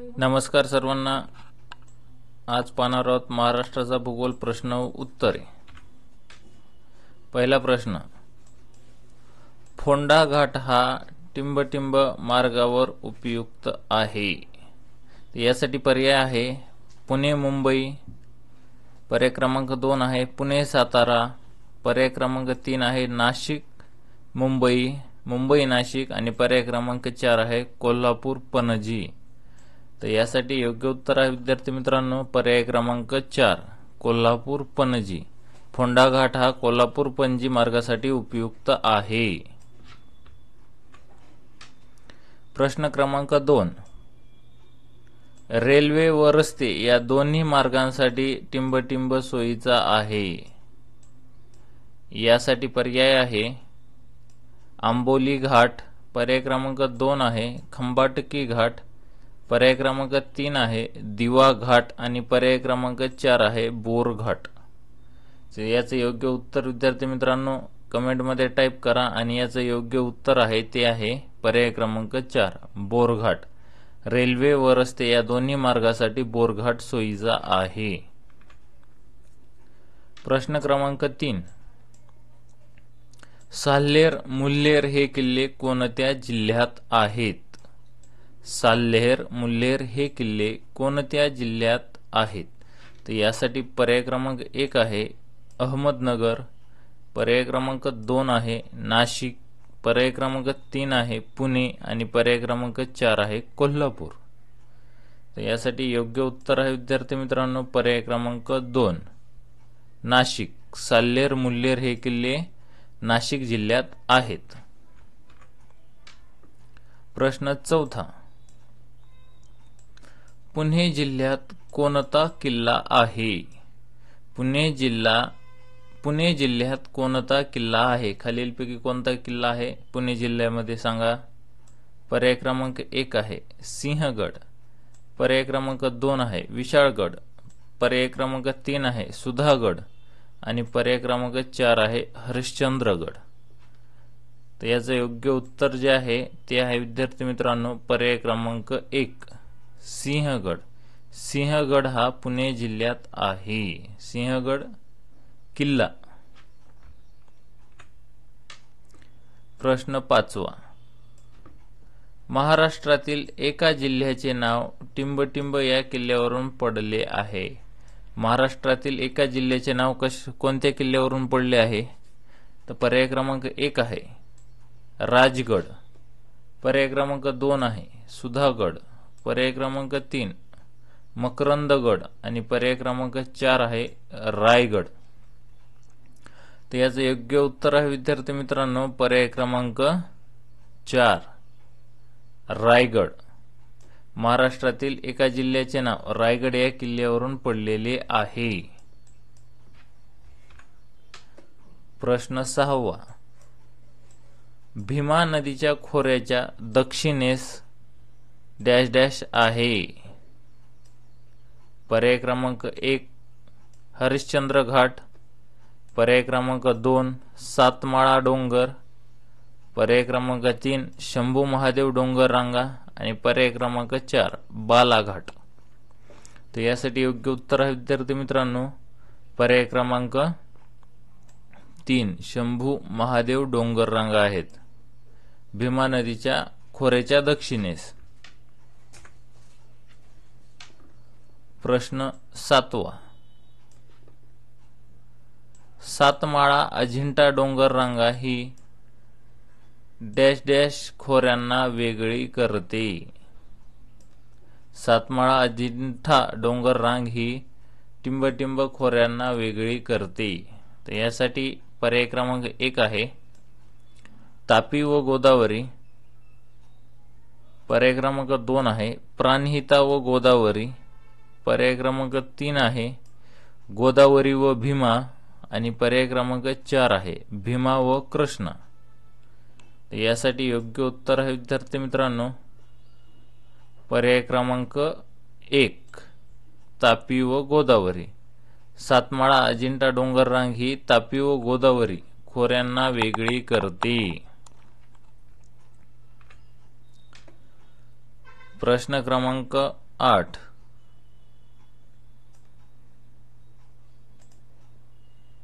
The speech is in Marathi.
नमस्कार सर्वांना। आज पाहणार आहोत महाराष्ट्राचा भूगोल प्रश्न उत्तरे। पहिला प्रश्न, फोंडा घाट हा टिंबटिंब मार्गावर उपयुक्त आहे। यासाठी पर्याय आहे पुणे मुंबई, पर्याय क्रमांक 2 आहे पुणे सातारा, पर्याय क्रमांक 3 आहे नाशिक मुंबई, मुंबई नाशिक आणि पर्याय क्रमांक 4 आहे कोल्हापूर पणजी। तर यासाठी योग्य उत्तर आहे विद्यार्थी मित्रांनो पर्याय क्रमांक 4 कोल्हापूर पणजी। फोंडा घाट हा कोल्हापूर पणजी मार्गासाठी उपयुक्त आहे। प्रश्न क्रमांक 2, रेल्वे व रस्ते या दोन्ही मार्गांसाठी टिंबटिंब सोयीचा आहे। यासाठी पर्याय आहे आंबोली घाट, पर्याय क्रमांक 2 आहे खंबाटकी घाट, पर्याय क्रमांक 3 आहे दिवा घाट आणि पर्याय क्रमांक 4 आहे बोर घाट। याचे योग्य उत्तर विद्यार्थी मित्रांनो कमेंट मध्ये टाइप करा आणि याचे योग्य उत्तर आहे ते आहे पर्याय क्रमांक 4 बोरघाट। रेल्वे व रस्ते या दोन्ही मार्गासाठी बोरघाट सोयीचा आहे। प्रश्न क्रमांक 3, साल्हेर मुल्हेर हे किल्ले कोणत्या जिल्ह्यात आहेत? साल्हेर मुल्हेर हे किल्ले कोणत्या जिल्ह्यात आहेत? तर यासाठी पर्याय क्रमांक 1 आहे अहमदनगर, पर्याय क्रमांक 2 आहे नाशिक, पर्याय क्रमांक 3 आहे पुणे आणि पर्याय क्रमांक 4 आहे कोल्हापूर। तर यासाठी योग्य उत्तर आहे विद्यार्थी मित्रांनो पर्याय क्रमांक 2 नाशिक। साल्हेर मुल्हेर हे किल्ले नाशिक जिल्ह्यात आहेत। प्रश्न 4, पुणे जिल्ह्यात कोणता किल्ला आहे? पुणे जिल्ह्यात कोणता किल्ला आहे? खालीलपैकी कोणता किल्ला आहे पुणे जिल्ह्यामध्ये सांगा? पर्याय क्रमांक 1 आहे सिंहगड, पर्याय क्रमांक 2 आहे विशाळगड, पर्याय क्रमांक 3 आहे सुधागड आणि पर्याय क्रमांक 4 आहे हरिश्चंद्रगड। तर याचे योग्य उत्तर जे आहे ते आहे विद्यार्थी मित्रांनो पर्याय क्रमांक 1 सिंहगड। सिंहगड हा पुणे जिल्ह्यात आहे, सिंहगड किल्ला। प्रश्न 5, महाराष्ट्रातील एका जिल्ह्याचे नाव टिंबटिंब या किल्ल्यावरून पडले आहे। महाराष्ट्रातील एका जिल्ह्याचे नाव कोणत्या किल्ल्यावरून पडले आहे? तर पर्याय क्रमांक 1 आहे राजगड, पर्याय क्रमांक 2 आहे सुधागड, पर्याय क्रमांक 3 मकरंदगड आणि पर्याय क्रमांक 4 आहे रायगड। तर याचं योग्य उत्तर आहे विद्यार्थी मित्रांनो पर्याय क्रमांक 4 रायगड। महाराष्ट्रातील एका जिल्ह्याचे नाव रायगड या किल्ल्यावरून पडलेले आहे। प्रश्न 6, भीमा नदीच्या खोऱ्याच्या दक्षिणेस डॅश डॅश आहे। पर्याय क्रमांक 1 हरिश्चंद्र घाट, पर्याय क्रमांक 2 सातमाळा डोंगर, पर्याय क्रमांक 3 शंभू महादेव डोंगर रांगा आणि पर्याय क्रमांक 4 बालाघाट। तर यासाठी योग्य उत्तर आहे विद्यार्थी मित्रांनो पर्याय क्रमांक 3 शंभू महादेव डोंगर रांगा आहेत भीमा नदीच्या खोऱ्याच्या दक्षिणेस। प्रश्न 7, सातमाळा अजिंठा डोंगर रांगा ही डॅश डॅश खोऱ्यांना वेगळी करते। सातमाळा अजिंठा डोंगर रांग ही टिंबटिंब खोऱ्यांना वेगळी करते। तर यासाठी पर्याय क्रमांक 1 आहे तापी व गोदावरी, पर्याय क्रमांक 2 आहे प्राणहिता व गोदावरी, पर्याय क्रमांक 3 आहे गोदावरी व भीमा आणि पर्याय क्रमांक 4 आहे भीमा व कृष्णा। यासाठी योग्य उत्तर आहे विद्यार्थी मित्रांनो पर्याय क्रमांक 1 तापी व गोदावरी। सातमाळा अजिंठा डोंगर रांग ही तापी व गोदावरी खोऱ्यांना वेगळी करते। प्रश्न क्रमांक 8